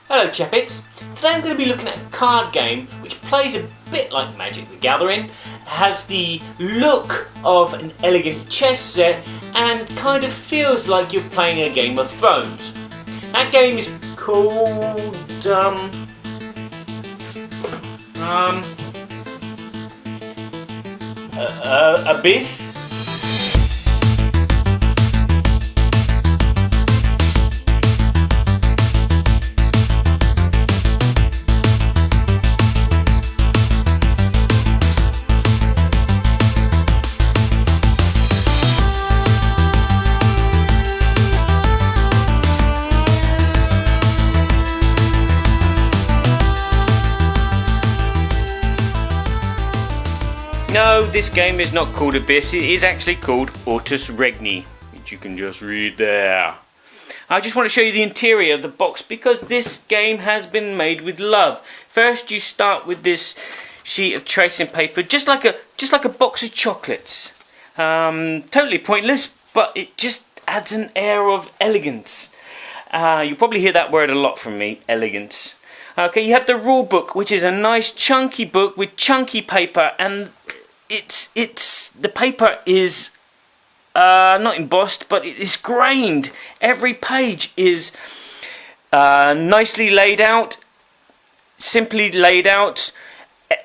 Hello Chappets, today I'm going to be looking at a card game which plays a bit like Magic the Gathering, has the look of an elegant chess set and kind of feels like you're playing a Game of Thrones. That game is called Abyss? No, this game is not called Abyss, it is actually called Ortus Regni, which you can just read there. I just want to show you the interior of the box because this game has been made with love. First you start with this sheet of tracing paper, just like a box of chocolates. Totally pointless, but it just adds an air of elegance. You'll probably hear that word a lot from me, elegance. Okay, you have the rule book, which is a nice chunky book with chunky paper, and the paper is not embossed, but it is grained. Every page is nicely laid out, simply laid out.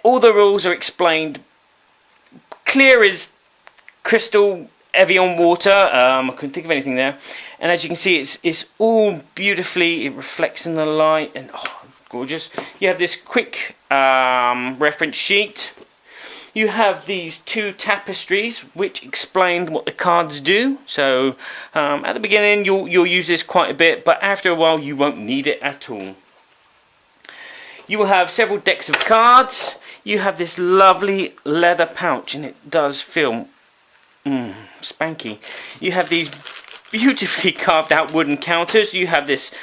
All the rules are explained clear as crystal, Evian water. I couldn't think of anything there. And as you can see, it's all beautifully, it reflects in the light, and oh, gorgeous. You have this quick reference sheet. You have these two tapestries which explain what the cards do. So at the beginning you'll use this quite a bit, but after a while you won't need it at all. You will have several decks of cards. You have this lovely leather pouch, and it does feel spanky. You have these beautifully carved out wooden counters. You have this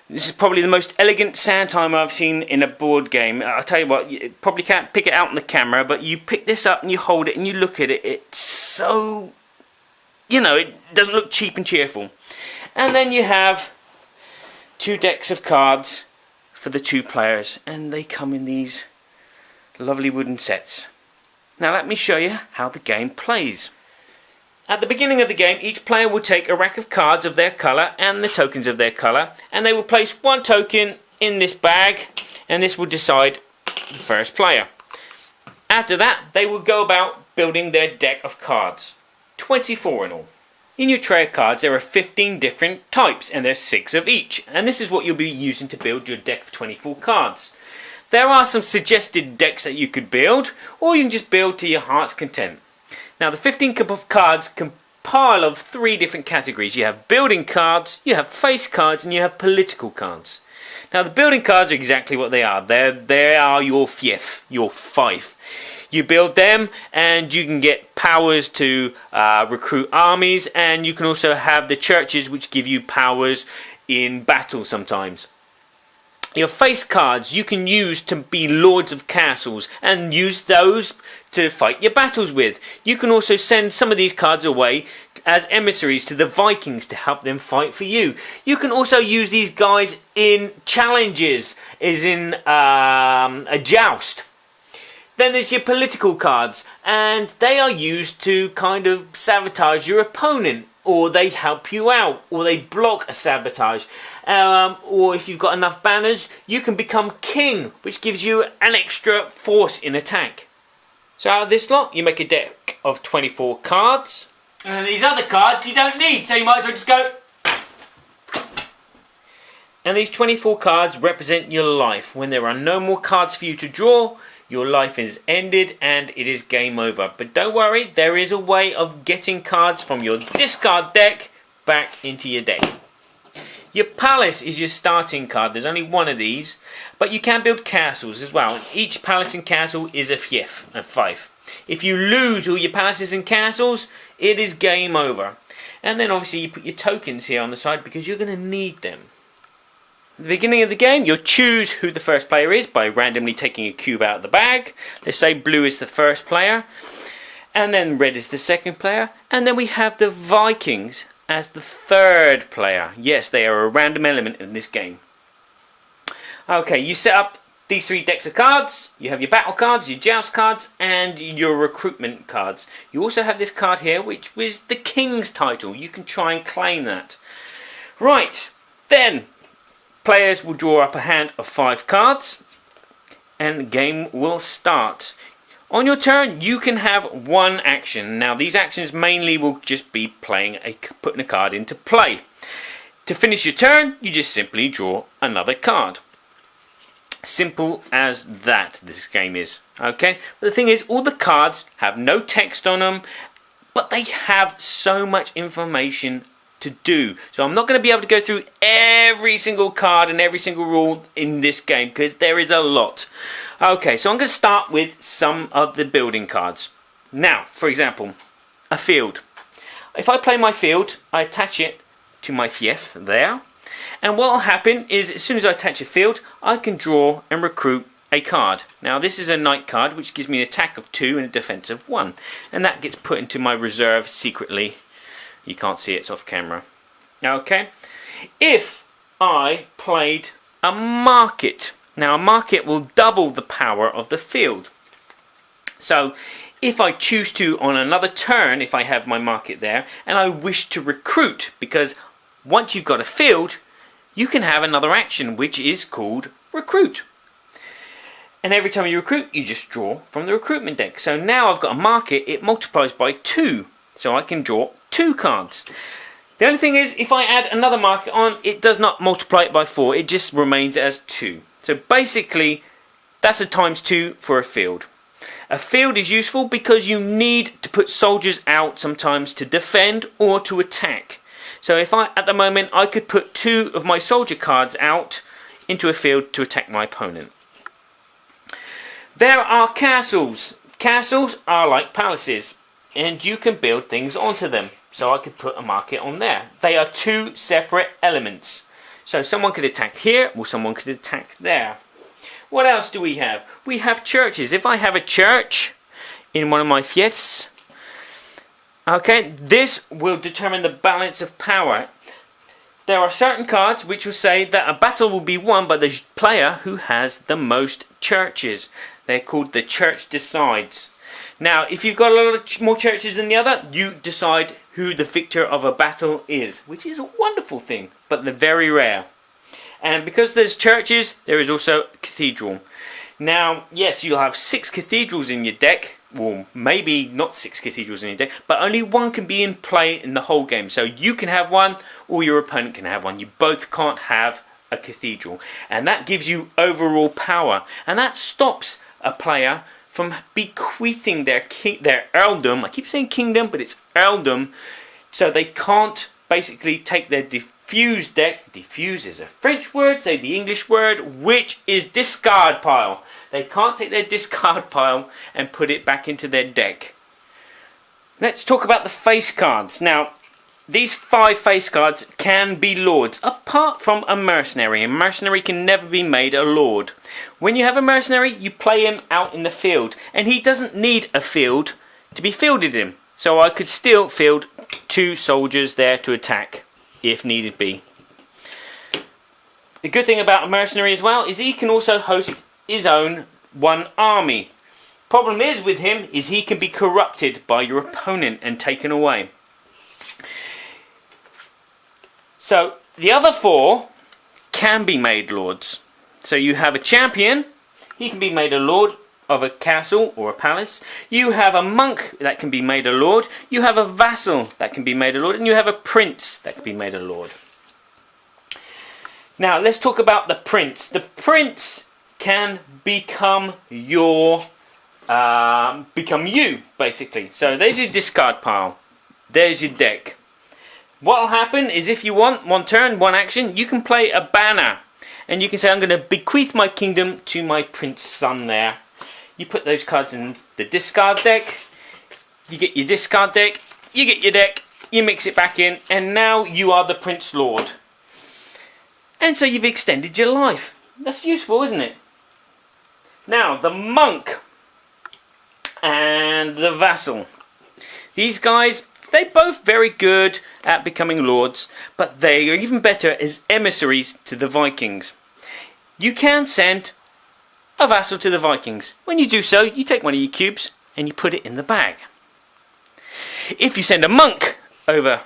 is probably the most elegant sand timer I've seen in a board game. I'll tell you what, you probably can't pick it out on the camera, but you pick this up and you hold it and you look at it, it's so, you know, it doesn't look cheap and cheerful. And then you have two decks of cards for the two players, and they come in these lovely wooden sets. Now let me show you how the game plays. At the beginning of the game, each player will take a rack of cards of their colour and the tokens of their colour, and they will place one token in this bag, and this will decide the first player. After that, they will go about building their deck of cards. 24 in all. In your tray of cards, there are 15 different types, and there's 6 of each, and this is what you'll be using to build your deck of 24 cards. There are some suggested decks that you could build, or you can just build to your heart's content. Now the 15 cup of cards compile of 3 different categories. You have building cards, you have face cards, and you have political cards. Now the building cards are exactly what they are. They are your fief, your fief. You build them and you can get powers to recruit armies, and you can also have the churches which give you powers in battle sometimes. Your face cards you can use to be lords of castles and use those to fight your battles with. You can also send some of these cards away as emissaries to the Vikings to help them fight for you. You can also use these guys in challenges, as in a joust. Then there's your political cards, and they are used to kind of sabotage your opponent, or they help you out, or they block a sabotage. Or if you've got enough banners, you can become king, which gives you an extra force in attack. So out of this lot, you make a deck of 24 cards. And these other cards you don't need, so you might as well just go. And these 24 cards represent your life. When there are no more cards for you to draw, your life is ended and it is game over. But don't worry, there is a way of getting cards from your discard deck back into your deck. Your palace is your starting card. There's only one of these, but you can build castles as well. Each palace and castle is a fief, a fief. If you lose all your palaces and castles, it is game over. And then obviously you put your tokens here on the side because you're going to need them. At the beginning of the game, you'll choose who the first player is by randomly taking a cube out of the bag. Let's say blue is the first player, and then red is the second player, and then we have the Vikings as the third player. Yes, they are a random element in this game. Okay, you set up these 3 decks of cards. You have your battle cards, your joust cards, and your recruitment cards. You also have this card here, which was the King's title. You can try and claim that. Right, then players will draw up a hand of 5 cards, and the game will start. On your turn, you can have 1 action. Now, these actions mainly will just be putting a card into play. To finish your turn, you just simply draw another card. Simple as that, this game is. Okay? But the thing is, all the cards have no text on them, but they have so much information to do. So I'm not going to be able to go through every single card and every single rule in this game, because there is a lot. Okay, so I'm going to start with some of the building cards. Now, for example, a field. If I play my field, I attach it to my fief there. And what will happen is, as soon as I attach a field, I can draw and recruit a card. Now, this is a knight card, which gives me an attack of 2 and a defense of 1. And that gets put into my reserve secretly. You can't see it, it's off camera. Okay. If I played a market. Now, a market will double the power of the field. So, if I choose to, on another turn, if I have my market there, and I wish to recruit, because once you've got a field, you can have another action, which is called recruit. And every time you recruit, you just draw from the recruitment deck. So now I've got a market, it multiplies by 2. So I can draw 2 cards. The only thing is, if I add another market on, it does not multiply it by 4. It just remains as 2. So basically, that's a times 2 for a field. A field is useful because you need to put soldiers out sometimes to defend or to attack. So if at the moment, I could put 2 of my soldier cards out into a field to attack my opponent. There are castles. Castles are like palaces, and you can build things onto them. So I could put a market on there. They are 2 separate elements. So someone could attack here, or someone could attack there. What else do we have? We have churches. If I have a church in one of my fiefs, okay, this will determine the balance of power. There are certain cards which will say that a battle will be won by the player who has the most churches. They're called the church decides. Now, if you've got a lot more churches than the other, you decide who the victor of a battle is, which is a wonderful thing, but they're very rare. And because there's churches, there is also a cathedral. Now, yes, you'll have 6 cathedrals in your deck. Well, maybe not 6 cathedrals in your deck, but only 1 can be in play in the whole game. So you can have 1, or your opponent can have 1. You both can't have a cathedral. And that gives you overall power. And that stops a player from bequeathing their earldom. I keep saying kingdom, but it's earldom. So they can't basically take their diffuse deck. Diffuse is a French word, say the English word, which is discard pile. They can't take their discard pile and put it back into their deck. Let's talk about the face cards. Now, these 5 face cards can be lords, apart from a mercenary. A mercenary can never be made a lord. When you have a mercenary, you play him out in the field, and he doesn't need a field to be fielded in. So I could still field 2 soldiers there to attack, if needed be. The good thing about a mercenary as well is he can also host his own 1 army. Problem is with him is he can be corrupted by your opponent and taken away. So the other 4 can be made lords. So you have a champion, he can be made a lord of a castle or a palace. You have a monk that can be made a lord. You have a vassal that can be made a lord. And you have a prince that can be made a lord. Now let's talk about the prince. The prince can become you basically. So there's your discard pile. There's your deck. What will happen is if you want 1 turn, 1 action, you can play a banner. And you can say, I'm going to bequeath my kingdom to my prince son there. You put those cards in the discard deck. You get your discard deck. You get your deck. You mix it back in. And now you are the prince lord. And so you've extended your life. That's useful, isn't it? Now, the monk and the vassal. These guys, they're both very good at becoming lords, but they are even better as emissaries to the Vikings. you can send a vassal to the Vikings. When you do so, you take one of your cubes and you put it in the bag. If you send a monk over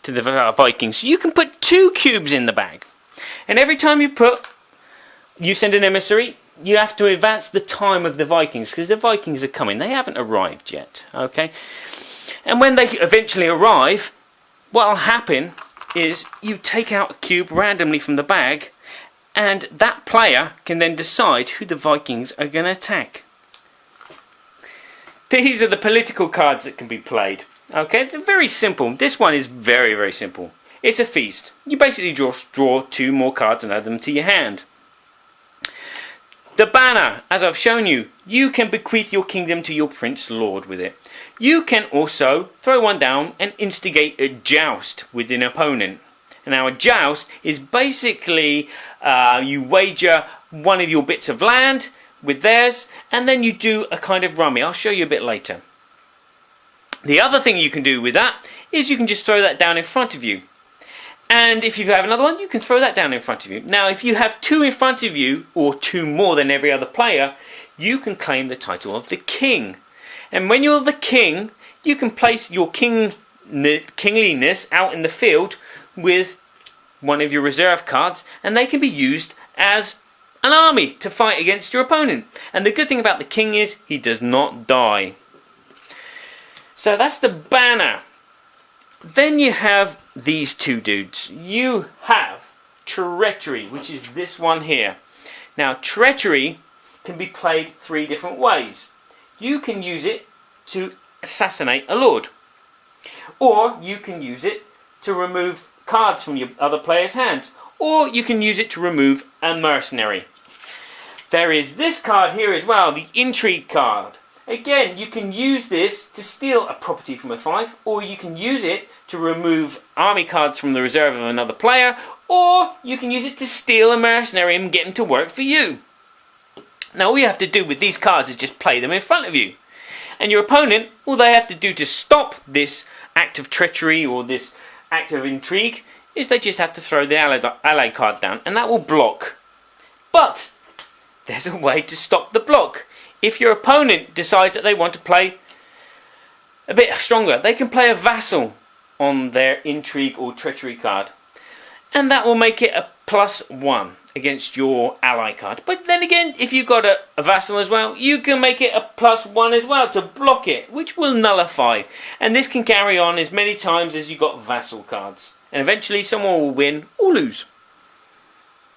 to the Vikings, you can put 2 cubes in the bag. And every time you send an emissary, you have to advance the time of the Vikings, because the Vikings are coming. They haven't arrived yet, okay? And when they eventually arrive, what will happen is you take out a cube randomly from the bag, and that player can then decide who the Vikings are going to attack. These are the political cards that can be played. Okay, they're very simple. This one is very, very simple. It's a feast. You basically just draw 2 more cards and add them to your hand. The banner, as I've shown you, you can bequeath your kingdom to your prince lord with it. You can also throw one down and instigate a joust with an opponent. Now a joust is basically you wager one of your bits of land with theirs, and then you do a kind of rummy. I'll show you a bit later. The other thing you can do with that is you can just throw that down in front of you. And if you have another one, you can throw that down in front of you. Now, if you have 2 in front of you, or 2 more than every other player, you can claim the title of the king. And when you're the king, you can place your kingliness out in the field with one of your reserve cards, and they can be used as an army to fight against your opponent. And the good thing about the king is he does not die. So that's the banner. Then you have these 2 dudes. You have treachery, which is this one here. Now, treachery can be played 3 different ways. You can use it to assassinate a lord, or you can use it to remove cards from your other player's hands, or you can use it to remove a mercenary. There is this card here as well, the intrigue card. Again, you can use this to steal a property from a fief, or you can use it to remove army cards from the reserve of another player, or you can use it to steal a mercenary and get him to work for you. Now all you have to do with these cards is just play them in front of you. And your opponent, all they have to do to stop this act of treachery or this act of intrigue is they just have to throw the ally card down, and that will block. But there's a way to stop the block. If your opponent decides that they want to play a bit stronger, they can play a vassal on their intrigue or treachery card, and that will make it a +1 against your ally card. But then again, if you've got a vassal as well, you can make it a +1 as well to block it, which will nullify. And this can carry on as many times as you've got vassal cards, and eventually someone will win or lose.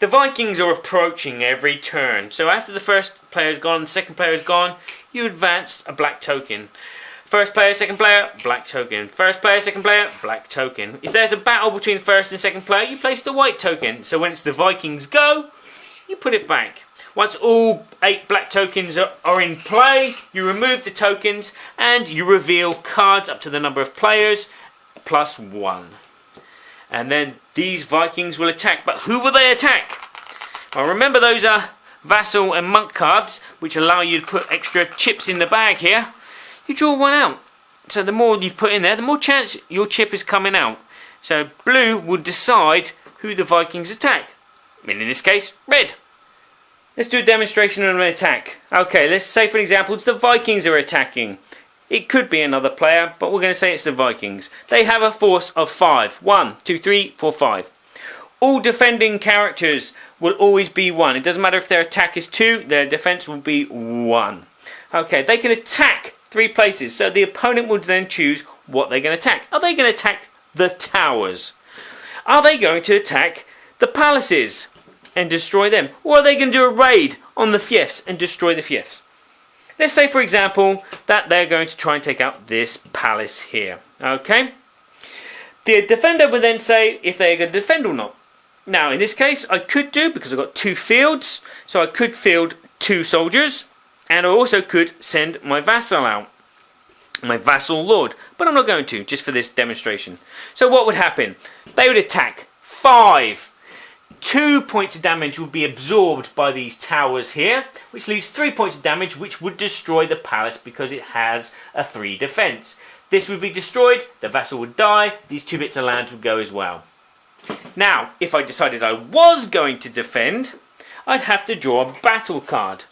The Vikings are approaching every turn, so after the first player is gone, the second player is gone, you advance a black token. First player, second player, black token. First player, second player, black token. If there's a battle between the first and second player, you place the white token. So when it's the Vikings go, you put it back. Once all 8 black tokens are in play, you remove the tokens and you reveal cards up to the number of players, +1. And then these Vikings will attack. But who will they attack? Well, remember those are vassal and monk cards, which allow you to put extra chips in the bag here. You draw one out. So the more you've put in there, the more chance your chip is coming out. So blue will decide who the Vikings attack. In this case, red. Let's do a demonstration of an attack. Okay, let's say for example it's the Vikings are attacking. It could be another player, but we're going to say it's the Vikings. They have a force of 5. 1, 2, 3, 4, 5. All defending characters will always be 1. It doesn't matter if their attack is 2, their defense will be 1. Okay, they can attack 3 places, so the opponent will then choose what they're going to attack. Are they going to attack the towers? Are they going to attack the palaces and destroy them? Or are they going to do a raid on the fiefs and destroy the fiefs? Let's say, for example, that they're going to try and take out this palace here. Okay? The defender would then say if they're going to defend or not. Now, in this case, I could do, because I've got 2 fields, so I could field 2 soldiers, and I also could send my vassal out, my vassal lord. But I'm not going to, just for this demonstration. So what would happen? They would attack 5. 2 points of damage would be absorbed by these towers here, which leaves 3 points of damage, which would destroy the palace because it has a 3 defense. This would be destroyed, the vassal would die, these 2 bits of land would go as well. Now, if I decided I was going to defend, I'd have to draw a battle card.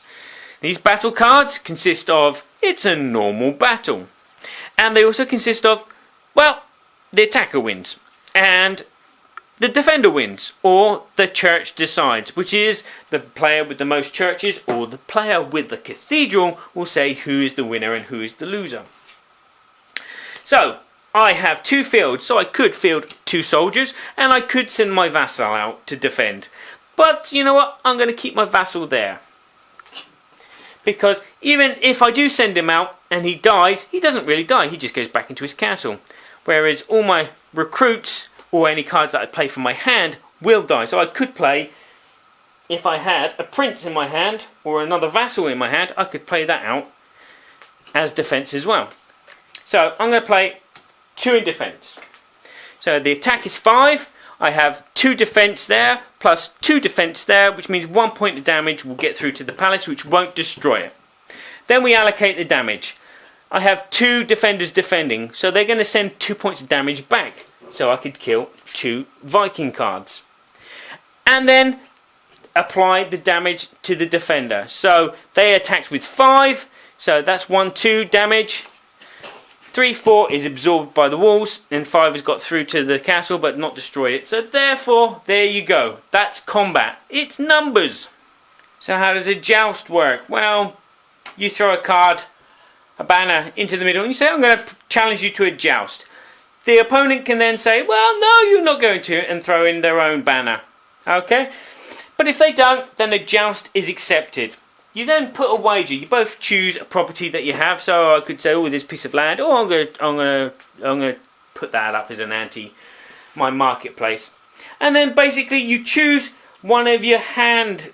These battle cards consist of, it's a normal battle. And they also consist of, well, the attacker wins. And the defender wins, or the church decides, which is the player with the most churches, or the player with the cathedral will say who is the winner and who is the loser. So, I have 2 fields, so I could field 2 soldiers, and I could send my vassal out to defend. But, you know what, I'm going to keep my vassal there. Because even if I do send him out, and he dies, he doesn't really die, he just goes back into his castle. Whereas all my recruits, or any cards that I play from my hand, will die. So I could play, if I had a prince in my hand, or another vassal in my hand, I could play that out as defense as well. So I'm going to play 2 in defense. So the attack is 5, I have 2 defense there, plus 2 defense there, which means 1 point of damage will get through to the palace, which won't destroy it. Then we allocate the damage. I have 2 defenders defending, so they're going to send 2 points of damage back. So I could kill 2 Viking cards. And then apply the damage to the defender. So they attacked with 5, so that's 1-2 damage. 3-4 is absorbed by the walls, and 5 has got through to the castle but not destroyed it. So therefore, there you go. That's combat. It's numbers. So how does a joust work? Well, you throw a card, a banner, into the middle, and you say, I'm going to challenge you to a joust. The opponent can then say, well, no, you're not going to, and throw in their own banner. Okay? But if they don't, then a joust is accepted. You then put a wager. You both choose a property that you have. So I could say, oh, this piece of land. Oh, I'm going to put that up as an ante, my marketplace. And then basically you choose one of your hand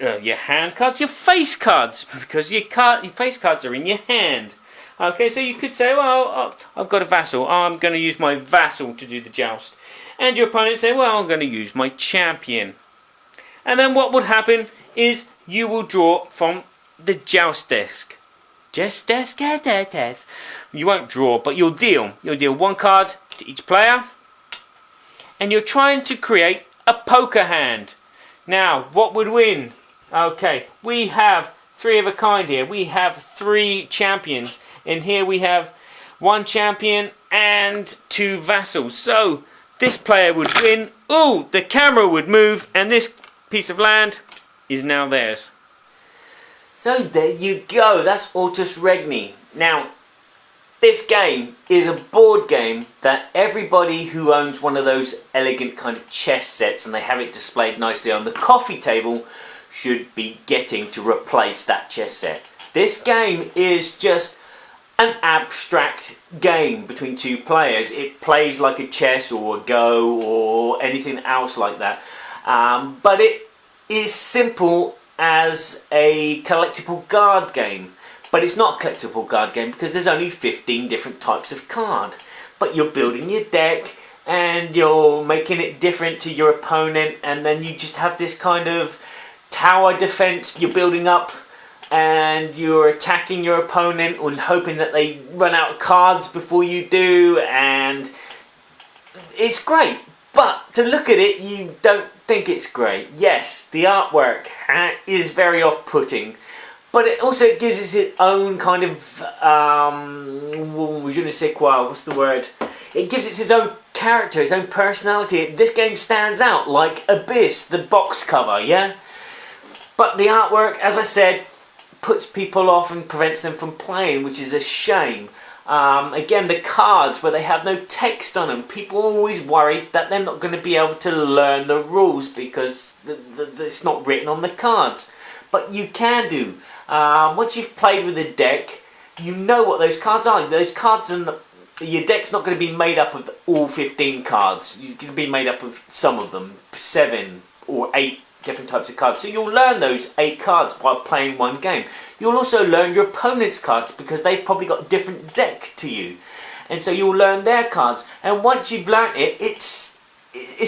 cards, your face cards, because your face cards are in your hand. Okay, so you could say, well, I've got a vassal. I'm going to use my vassal to do the joust. And your opponent say, well, I'm going to use my champion. And then what would happen is you will draw from the joust desk. You won't draw, but you'll deal. You'll deal 1 card to each player. And you're trying to create a poker hand. Now, what would win? Okay, we have 3 of a kind here. We have 3 champions. And here we have 1 champion and 2 vassals. So this player would win. Ooh, the camera would move, and this piece of land is now theirs. So there you go. That's Ortus Regni. Now, this game is a board game that everybody who owns one of those elegant kind of chess sets, and they have it displayed nicely on the coffee table, should be getting to replace that chess set. This game is just an abstract game between 2 players. It plays like a chess or a Go or anything else like that. But it is simple as a collectible card game. But it's not a collectible card game because there's only 15 different types of card. But you're building your deck and you're making it different to your opponent, and then you just have this kind of tower defense you're building up, and you're attacking your opponent and hoping that they run out of cards before you do, and it's great. But to look at it, you don't think it's great. Yes, the artwork is very off-putting, but it also gives us its own kind of, je ne sais quoi, what's the word? It gives it its own character, its own personality. This game stands out like Abyss, the box cover, yeah? But the artwork, as I said, puts people off and prevents them from playing, which is a shame. Again, the cards where they have no text on them, people are always worried that they're not going to be able to learn the rules because it's not written on the cards. But you can do. Once you've played with a deck, you know what those cards are. Those cards, your deck's not going to be made up of all 15 cards. It's going to be made up of some of them, 7 or 8 different types of cards. So you'll learn those 8 cards by playing one game. You'll also learn your opponent's cards because they've probably got a different deck to you. And so you'll learn their cards. And once you've learnt it, it's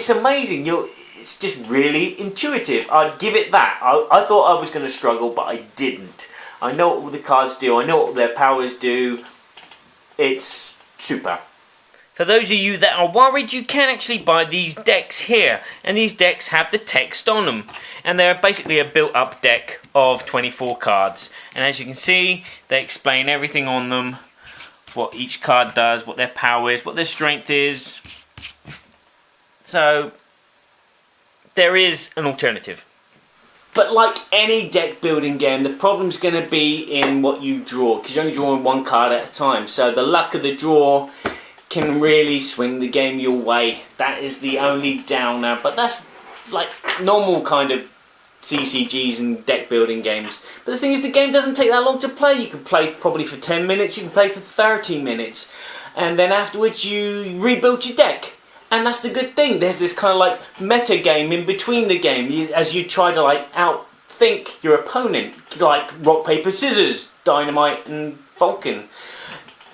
amazing. It's just really intuitive. I'd give it that. I thought I was going to struggle, but I didn't. I know what all the cards do. I know what their powers do. It's super. For those of you that are worried, you can actually buy these decks here, and these decks have the text on them, and they're basically a built-up deck of 24 cards, and as you can see, they explain everything on them, what each card does, what their power is, what their strength is. So there is an alternative. But like any deck building game, the problem's going to be in what you draw, because you're only drawing one card at a time, so the luck of the draw can really swing the game your way. That is the only downer, but that's like normal kind of CCGs and deck building games. But the thing is, the game doesn't take that long to play. You can play probably for 10 minutes, you can play for 30 minutes, and then afterwards you rebuild your deck. And that's the good thing. There's this kind of like meta game in between the game, as you try to like outthink your opponent, like rock, paper, scissors, dynamite and Vulcan.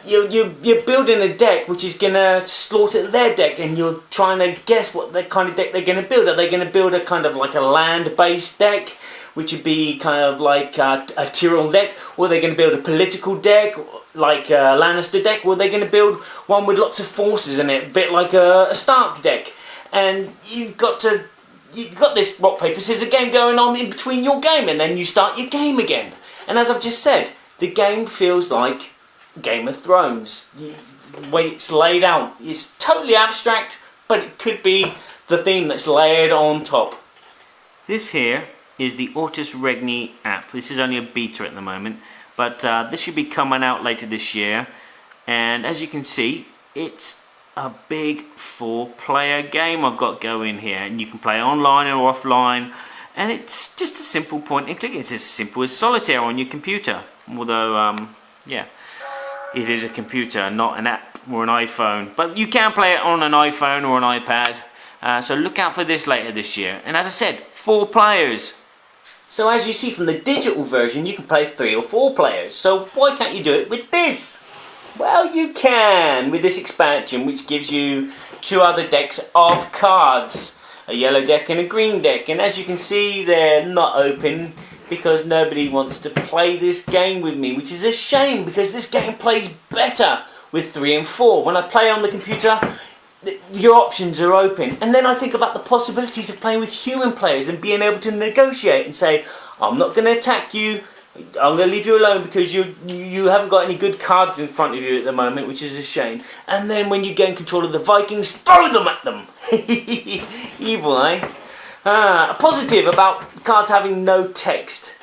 You're building a deck which is going to slaughter their deck, and you're trying to guess what the kind of deck they're going to build. Are they going to build a kind of like a land-based deck, which would be kind of like a Tyrell deck, or are they going to build a political deck, like a Lannister deck, or are they going to build one with lots of forces in it, a bit like a Stark deck? And you've got this rock, paper, scissors game going on in between your game, and then you start your game again. And as I've just said, the game feels like Game of Thrones. The way it's laid out, it's totally abstract, but it could be the theme that's layered on top. This here is the Ortus Regni app. This is only a beta at the moment, but this should be coming out later this year. And as you can see, it's a big 4-player game I've got going here, and you can play online or offline. And it's just a simple point and click. It's as simple as solitaire on your computer. Although, yeah, it is a computer, not an app or an iPhone. But you can play it on an iPhone or an iPad. So look out for this later this year. And as I said, 4 players. So as you see from the digital version, you can play 3 or 4 players. So why can't you do it with this? Well, you can with this expansion, which gives you 2 other decks of cards. A yellow deck and a green deck. And as you can see, they're not open because nobody wants to play this game with me, which is a shame because this game plays better with 3 and 4. When I play on the computer, your options are open. And then I think about the possibilities of playing with human players and being able to negotiate and say, I'm not going to attack you, I'm going to leave you alone because you haven't got any good cards in front of you at the moment, which is a shame. And then when you gain control of the Vikings, throw them at them! Evil, eh? A positive about cards having no text.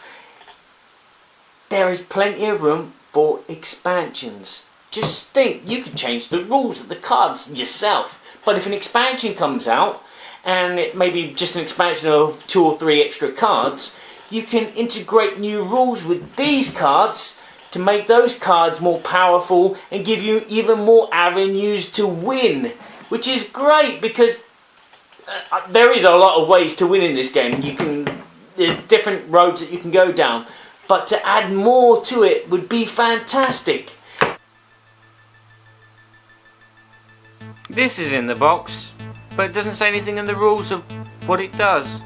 There is plenty of room for expansions. Just think, you could change the rules of the cards yourself. But if an expansion comes out, and it may be just an expansion of 2 or 3 extra cards, you can integrate new rules with these cards to make those cards more powerful and give you even more avenues to win. Which is great because there is a lot of ways to win in this game. There's different roads that you can go down. But to add more to it would be fantastic. This is in the box, but it doesn't say anything in the rules of what it does.